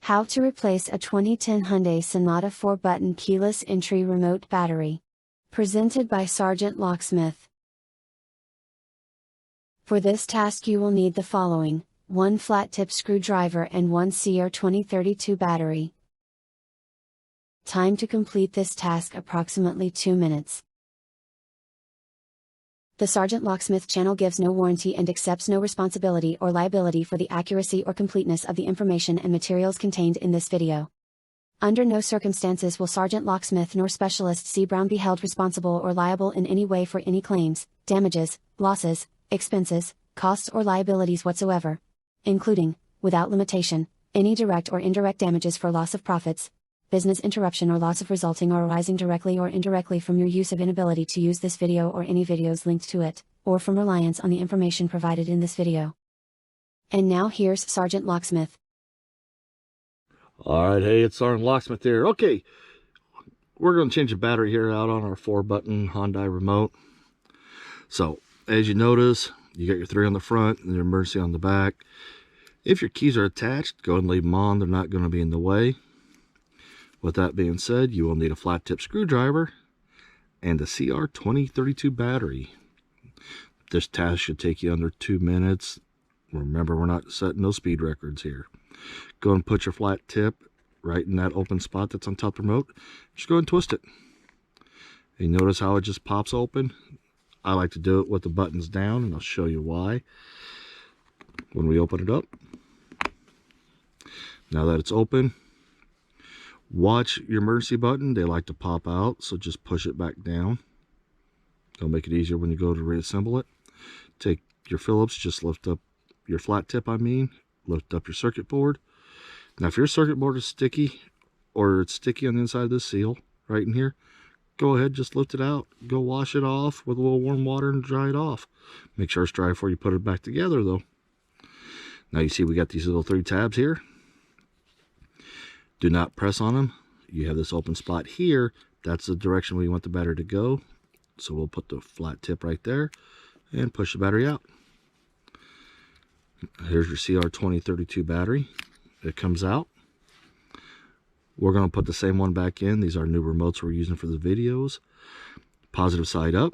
How to replace a 2010 Hyundai Sonata 4-button keyless entry remote battery. Presented by SgtLocksmith. For this task you will need the following: 1 flat-tip screwdriver and 1 CR2032 battery. Time to complete this task approximately 2 minutes. The SgtLocksmith channel gives no warranty and accepts no responsibility or liability for the accuracy or completeness of the information and materials contained in this video. Under no circumstances will SgtLocksmith nor Specialist C. Brown be held responsible or liable in any way for any claims, damages, losses, expenses, costs or liabilities whatsoever, including, without limitation, any direct or indirect damages for loss of profits, business interruption or loss of resulting or arising directly or indirectly from your use of inability to use this video or any videos linked to it, or from reliance on the information provided in this video. And now here's SgtLocksmith. Alright, hey, it's SgtLocksmith here. Okay, we're going to change the battery here out on our 4-button Hyundai remote. So, as you notice, you got your 3 on the front and your emergency on the back. If your keys are attached, go ahead and leave them on. They're not going to be in the way. With that being said, you will need a flat tip screwdriver and a CR2032 battery. This task should take you under 2 minutes. Remember, we're not setting no speed records here. Go and put your flat tip right in that open spot that's on top of the remote. Just go and twist it. And notice how it just pops open. I like to do it with the buttons down, and I'll show you why when we open it up. Now that it's open, watch your emergency button. They like to pop out, so just push it back down. It'll make it easier when you go to reassemble it. Take your Phillips, just lift up your flat tip, lift up your circuit board. Now if your circuit board is sticky, or it's sticky on the inside of this seal, right in here, go ahead, just lift it out. Go wash it off with a little warm water and dry it off. Make sure it's dry before you put it back together though. Now you see we got these little 3 tabs here. Do not press on them. You have this open spot here. That's the direction we want the battery to go. So we'll put the flat tip right there and push the battery out. Here's your CR2032 battery. It comes out. We're going to put the same one back in. These are new remotes we're using for the videos. Positive side up,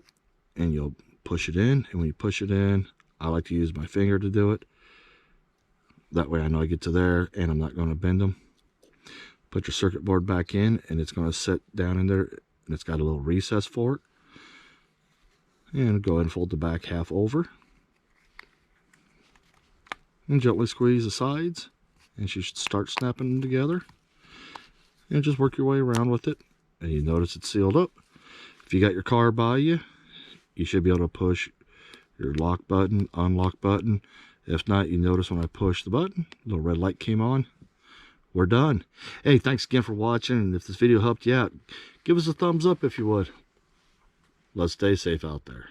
and you'll push it in. And when you push it in, I like to use my finger to do it. That way I know I get to there and I'm not going to bend them. Put your circuit board back in, and it's going to sit down in there, and it's got a little recess for it. And go ahead and fold the back half over. And gently squeeze the sides, and she should start snapping them together. And just work your way around with it, and you notice it's sealed up. If you got your car by you, you should be able to push your lock button, unlock button. If not, you notice when I push the button, a little red light came on. We're done. Hey, thanks again for watching, and if this video helped you out, give us a thumbs up if you would. Let's stay safe out there.